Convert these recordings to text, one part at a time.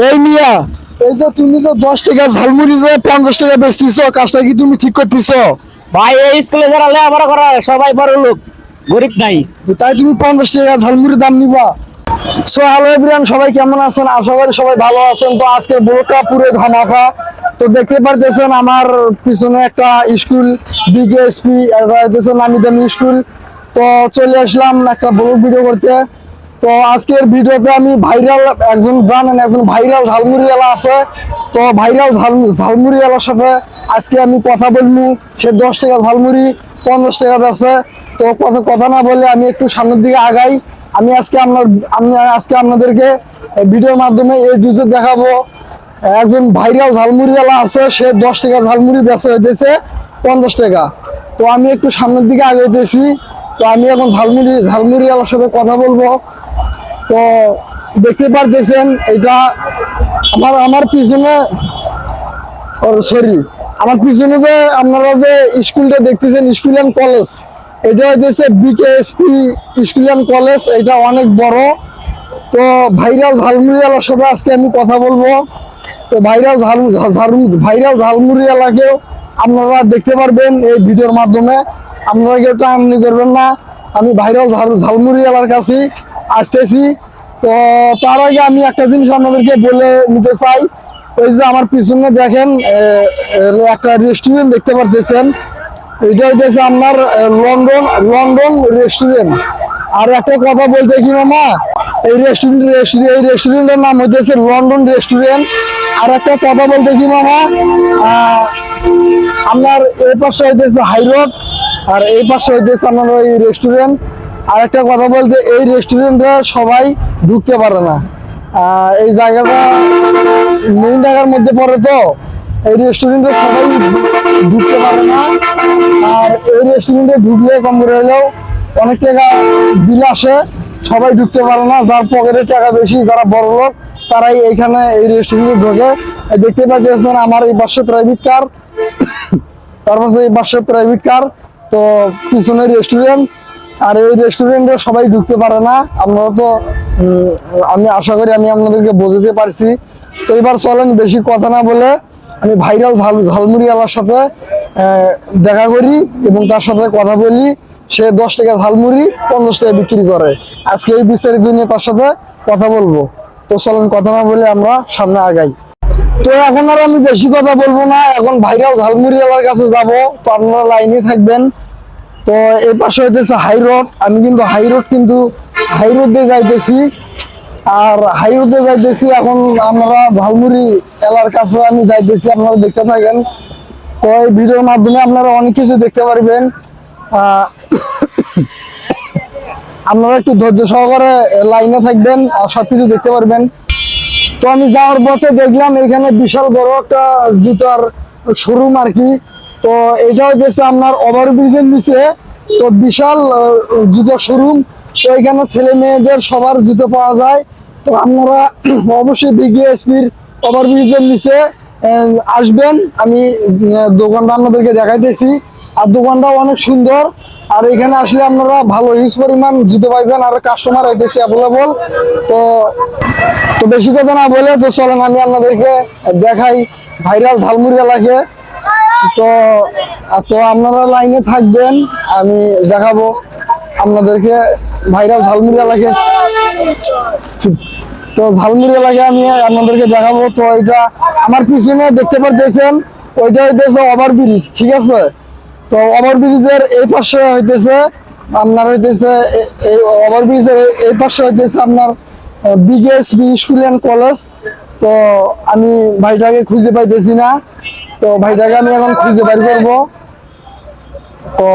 এই মিয়া, এই যে তুমি যে 10 টাকা ঝালমুড়ি যে 50 টাকা বেচতেছো, কাজটা কি তুমি ঠিক করতেছো? ভাই এই স্কুলে যারা লেখাপড়া করে সবাই বড় লোক, গরিব নাই। তাই তুমি 50 টাকা ঝালমুড়ির দাম নিবা? সো হ্যালো এভরিওয়ান, সবাই কেমন আছেন? আশা করি সবাই ভালো আছেন। তো আজকে ব্লগটা পুরো ধামাকা। তো দেখতে পারতেছেন আমার পিছনে একটা স্কুল, বিকেএসপি, এটা হচ্ছে নামি দামি স্কুল। তো চলে আসলাম একটা ব্লগ ভিডিও করতে। তো আজকের ভিডিওতে আমি ভাইরাল একজন, জানেন একজন ভাইরাল ঝালমুড়িওয়ালা আছে। তো ভাইরাল ঝালমুড়িওয়ালার সাথে আজকে আমি কথা বলবো। সে 10 টাকা ঝালমুড়ি 50 টাকা বেচে। তো কথা না বলে আমি একটু সামনের দিকে আগাই। আমি আজকে আপনাদেরকে ভিডিওর মাধ্যমে এই ডিজে দেখাবো। একজন ভাইরাল ঝালমুড়িওয়ালা আছে, সে 10 টাকা ঝালমুড়ি বেচা হইতেছে 50 টাকা। তো আমি একটু সামনের দিকে আগাইতেছি। তো আমি এখন ঝালমুড়িওয়ালার সাথে কথা বলবো। তো দেখতে পারতেছেন এটা আমার পিছনে, সরি, আমার পিছনে যে আপনারা যে স্কুলটা দেখতেছেন, স্কুল অ্যান্ড কলেজ, এটা হইতেছে বিকেএসপি স্কুল অ্যান্ড কলেজ। এটা অনেক বড়। তো ভাইরাল ঝালমুড়িওয়ালার সাথে আজকে আমি কথা বলবো। তো ভাইরাল ঝালমুড়িওয়ালাকেও আপনারা দেখতে পারবেন এই ভিডিওর মাধ্যমে। আপনারা কেউ টানাটানি করবেন না, আমি ভাইরাল ঝালমুড়িওয়ালার কাছে আসতেছি। তো তার আগে আমি একটা জিনিস আপনাদেরকে বলে নিতে চাই। ওই যে আমার পিছনে দেখেন একটা রেস্টুরেন্ট দেখতে পারতেছেন, এটা হইতেছে আপনার লন্ডন লন্ডন রেস্টুরেন্ট। আর একটা কথা বলতে কি মামা, এই রেস্টুরেন্টের নাম হইতেছে লন্ডন রেস্টুরেন্ট। আর একটা কথা বলতে কি মামা, আপনার এই পাশে হইতেছে হাই রোড, আর এই পাশে হইতেছে আপনার ওই রেস্টুরেন্ট। আর একটা কথা বলতে, এই রেস্টুরেন্টে সবাই ঢুকতে পারে না। এই জায়গাটা মেইন ঢাকার মধ্যে পড়ে, তো এই রেস্টুরেন্টে সবাই ঢুকতে পারে না। আর এই রেস্টুরেন্টে ঢুকলে কম করে হলেও অনেক টাকা বিল আসে, সবাই ঢুকতে পারে না। যার পকেটে টাকা বেশি, যারা বড় লোক, তারাই এইখানে এই রেস্টুরেন্টে ঢোকে। দেখতে পাচ্ছেন আমার এই পাশে প্রাইভেট কার, তার পাশে এই পাশে প্রাইভেট কার। তো পিছনে রেস্টুরেন্ট, আর এই রেস্টুরেন্টে সবাই ঢুকতে পারে না। আপনারা তো আমি আশা করি আমি আপনাদেরকে বোঝাতে পারছি। তো এবার চলেন বেশি কথা না বলে আমি ভাইরাল ঝালমুড়িওয়ালার সাথে দেখা করি এবং তার সাথে কথা বলি। সে 10 টাকা ঝালমুড়ি 50 টাকা বিক্রি করে। আজকে এই বিস্তারিত নিয়ে তার সাথে কথা বলবো। তো চলেন কথা না বলে আমরা সামনে আগাই। তো এখন আর আমি বেশি কথা বলবো না, এখন ভাইরাল ঝালমুড়িওয়ালার কাছে যাব। তো আপনারা লাইনে থাকবেন। তো এই পাশে হইতেছে হাই রোড, আমি কিন্তু হাই রোড দিয়ে যাইতেছি। আর হাই রোডে যাইতেছি এখন, আপনারা ঝালমুড়ি এলার কাছে আমি যাইতেছি, আপনারা দেখতে থাকেন। তো এই ভিডিওর মাধ্যমে আপনারা অনেক কিছু দেখতে পারবেন। আপনারা একটু ধৈর্য সহকারে লাইনে থাকবেন আর সবকিছু দেখতে পারবেন। তো আমি যাওয়ার পথে দেখলাম এখানে বিশাল বড় একটা জুতার শোরুম আর কি। তো এটা হচ্ছে আপনার ওভারব্রিজের নিচে। তো বিশাল জুতার শোরুম। তো এখানে ছেলে মেয়েদের সবার জুতো পাওয়া যায়। তো আপনারা অবশ্যই বিকেএসপির ওভারব্রিজের নিচে আসবেন। আমি দোকানটা আপনাদেরকে দেখাইতেছি। আর দোকানটাও অনেক সুন্দর। আর এখানে আসলে আপনারা ভালো হিউজ পরিমাণ জুতো পাইবেন, আর কাস্টমার হইতেছে অ্যাভেলেবল। তো তো বেশি কথা না বলে তো চলেন আমি আপনাদেরকে দেখাই ভাইরাল ঝালমুড়িওয়ালাকে। তো তো আপনারা লাইনে থাকবেন, আমি দেখাবো আপনাদেরকে ভাইরাল ঝালমুড়িওয়ালাকে। তো ঝালমুড়িওয়ালাকে আমি আপনাদেরকে দেখাবো। তো এটা আমার পিছনে দেখতে পাচ্ছেন, ওইটা হইতেছে ওভারব্রিজ, ঠিক আছে? তো ওভারব্রিজের এই পাশে হইতেছে আপনার এই ওভারব্রিজের এই পাশে হইতেছে আপনার বিকেএসপি স্কুল অ্যান্ড কলেজ। তো আমি ভাইটাকে খুঁজে পাইতেছি না। তো ভাইটাকে আমি এখন খুঁজে বের করবো। তো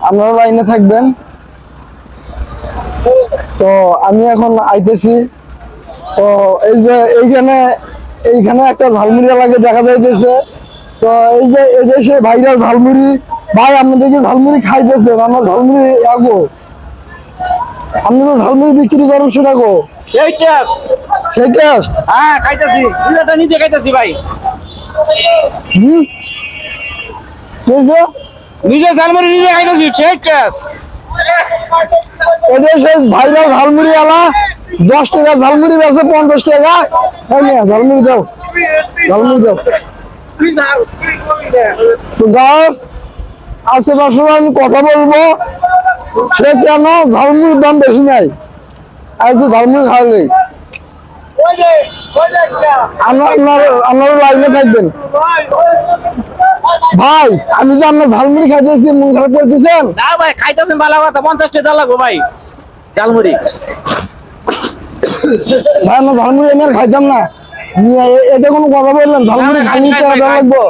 আপনারা লাইনে থাকবেন। তো আমি এখন আইতেছি। তো এই যে এইখানে একটা ঝালমুড়িওয়ালাকে দেখা যাইতেছে। তো এই যে এটা সে ভাইরাল ঝালমুড়ি। ভাই আপনাদেরকে ঝালমুড়ি খাইতেছেন, আমার ঝালমুড়ি আগো, আপনি তো ঝালমুড়ি বিক্রি করেন সেটা গো। সেইটা সেইটা হ্যাঁ খাইতাছি, দুইটা নিজে খাইতাছি ভাই। হুম, নিজে ঝালমুড়ি নিজে খাইতাছি, সেইটা এটা সেই ভাইরাল ঝালমুড়িওয়ালা। 10 টাকা ঝালমুড়ি বেচে 50 টাকা। এই মিয়া ঝালমুড়ি দাও, ঝালমুড়ি দাও। তো গাছ আশেপাশে আমি কথা বলবো, সে কেন ঝালমুড়ির দাম বেশি নাই, আর একটু ঝালমুড়ি খাওয়ালেই। আপনারা লাইনে থাকবেন। ভাই আমি যে আপনার ঝালমুড়ি খাইতেছি, মন খারাপ করতেছেন? না ভাই, খাইতেছেন ভালো কথা, 50 টাকা লাগবো ভাই ঝালমুড়ি। ভাই আমরা ঝালমুড়ি আমি আর খাইতাম না। এটা কোনো কথা বললেন? ঝালমুড়ি না, খালি খাই, টাকা খাই, দেওয়া খাই। লাগবো?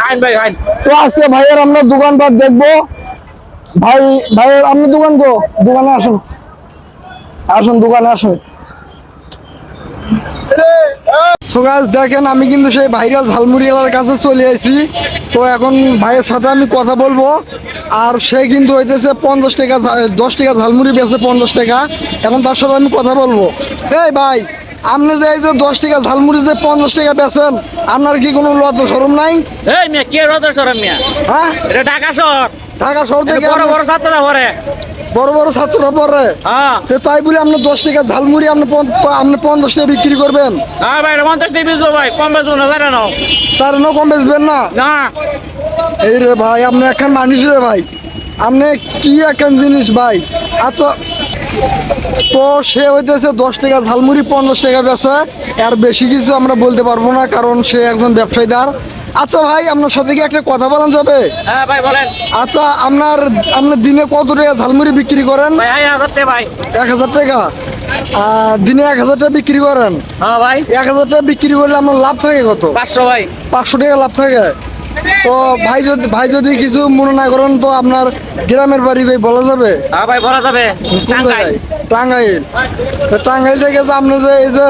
খাইন ভাই খাইন। তো আজকে ভাইয়ের আমরা দোকানপাট দেখবো। ভাই ভাইয়ের আপনি দোকান তো, দোকানে আসুন, আসুন দোকানে আসুন। So guys, দেখেন আমি কিন্তু সেই ভাইরাল ঝালমুড়িওয়ালার কাছে চলে আসি। তো এখন ভাইয়ের সাথে আমি কথা বলবো। আর সে কিন্তু হইতেছে 50 টাকা 10 টাকা ঝালমুড়ি বেচে 50 টাকা। এখন তার সাথে আমি কথা বলবো। এই ভাই, আপনি যে এই যে 10 টাকা ঝালমুড়ি যে 50 টাকা বেচেন, আপনার কি কোনো লজ্জা শরম নাই? এই মিয়া কে রোদ সরম মিয়া? হ্যাঁ, এটা ঢাকা শহর, ঢাকা শহর থেকে বড় বড় ছাত্ররা পড়ে। বড় বড় ছাত্ররা পড়ে। হ্যাঁ তো তাই বলে আপনি 10 টাকা ঝালমুড়ি আপনি 50 টাকা বিক্রি করবেন? হ্যাঁ ভাই, 50 টাকা বেচবো ভাই, কম বেচবো না, জানো না? স্যার নো কম বেচবেন না? না এই রে ভাই, আপনি একখান মানুষ রে ভাই, আপনি কি একখান জিনিস ভাই। আচ্ছা, তো সে হইতেছে 10 টাকা ঝালমুড়ি 50 টাকা বেচে, আর বেশি কিছু আমরা বলতে পারবো না, কারণ সে একজন ব্যবসায়ীদার। আচ্ছা ভাই, আপনার সাথে কি একটা কথা বলা যাবে? হ্যাঁ ভাই বলেন। আচ্ছা, আপনার দিনে কত টাকা ঝালমুড়ি বিক্রি করেন? ভাই আই হাজারতে ভাই। 1000 টাকা? দিনে 1000 টাকা বিক্রি করেন? হ্যাঁ ভাই 1000 টাকা বিক্রি করলে আপনার লাভ থাকে কত? 500 ভাই। 500 টাকা লাভ থাকে। তো ভাই যদি কিছু মনে না করেন, তো আপনার গ্রামের বাড়ি কই বলা যাবে? হ্যাঁ ভাই বলা যাবে। কোন টাঙ্গাইল। জায়গায়? টাঙ্গাইল। তো টাঙ্গাইল থেকে যে আপনি যে এই যে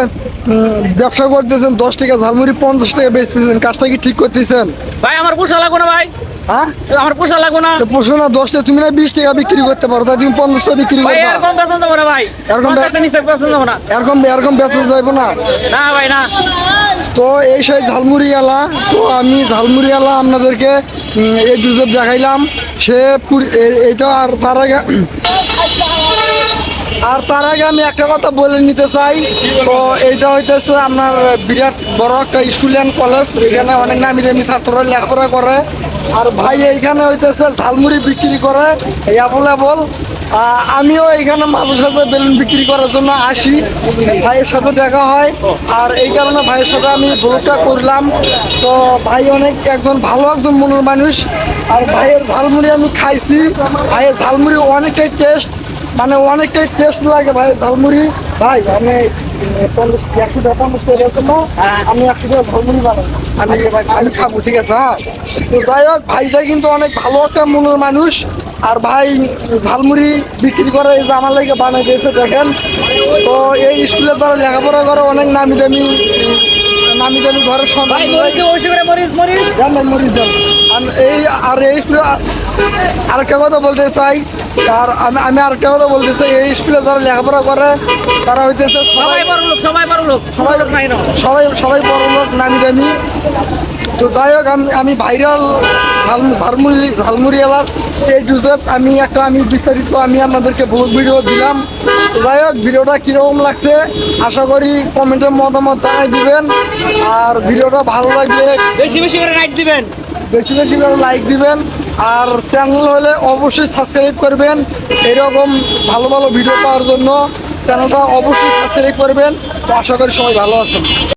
ব্যবসা করতেছেন, 10 টাকা ঝালমুড়ি 50 টাকা বেচতেছেন, কাজটা কি ঠিক করতেছেন? ভাই আমার পোষা লাগবো না ভাই, হ্যাঁ, আমার পোষা লাগবো না তো পশু না 10 টাকা, তুমি না 20 টাকা বিক্রি করতে পারো, তাই তুমি 50 টাকা বিক্রি ভাই। করবা। এরকম বেতন দেবো না ভাই, এরকম 50 টাকা নিচে বেতন দেবো না। এরকম বেচা যাইব না। না ভাই না। তো এই সেই ঝালমুড়িওয়ালা, তো আমি ঝালমুড়িওয়ালা আপনাদেরকে এই দুজব দেখাইলাম। সে এটা আর তার আগে আমি একটা কথা বলে নিতে চাই। তো এইটা হইতেছে আপনার বিরাট বড় একটা স্কুল অ্যান্ড কলেজ, এখানে অনেক নামি দামি ছাত্ররা লেখাপড়া করে। আর ভাই এইখানে হইতেছে ঝালমুড়ি বিক্রি করে অ্যাভেলেবল। আমিও এইখানে মাঝে সাঝে বেলুন বিক্রি করার জন্য আসি, ভাইয়ের সাথে দেখা হয়। আর এই কারণে ভাইয়ের সাথে আমি ব্লগটা করলাম। তো ভাই একজন ভালো একজন মনের মানুষ। আর ভাইয়ের ঝালমুড়ি আমি খাইছি, ভাইয়ের ঝালমুড়ি অনেকটাই টেস্ট, মানে অনেকটাই টেস্ট লাগে ভাই ঝালমুড়ি। ভাই আমি 100 টাকা 50 টাকা বেচেন না, আমি 100 টাকা ঝালমুড়ি বানাই, আমি খাবো, ঠিক আছে? হ্যাঁ, তো যাই হোক, ভাইটা কিন্তু অনেক ভালো একটা মনের মানুষ। আর ভাই ঝালমুড়ি বিক্রি করে এই যে আমার লাগে বানাই দিয়েছে, দেখেন। তো এই স্কুলে তারা লেখাপড়া করে, অনেক নামি দামি ঘরের সন্তান। ভাই মরিচ ওই করে মরিচ মরিচ। মরিচ দেন। এই স্কুলে আরেকটা কথা বলতে চাই, আর আমি আরেকটা কথা বলতে চাই, এই স্কুলে যারা লেখাপড়া করে তারা হইতেছে সবাই বড় লোক, সবাই বড় লোক, সবাই লোক নাই না। সবাই বড় লোক, নামি দামি। তো যাই হোক, আমি ভাইরাল ঝালমুড়িওয়ালার এই জুজেব আমি বিস্তারিত আমি আপনাদেরকে ব্লগ ভিডিও দিলাম। তো যাই হোক, ভিডিওটা কীরকম লাগছে আশা করি কমেন্টের মতামত জানাই দিবেন। আর ভিডিওটা ভালো লাগলে বেশি বেশি করে লাইক দিবেন, বেশি বেশি করে লাইক দিবেন। আর চ্যানেল হলে অবশ্যই সাবস্ক্রাইব করবেন, এরকম ভালো ভালো ভিডিও পাওয়ার জন্য চ্যানেলটা অবশ্যই সাবস্ক্রাইব করবেন। তো আশা করি সবাই ভালো আছেন।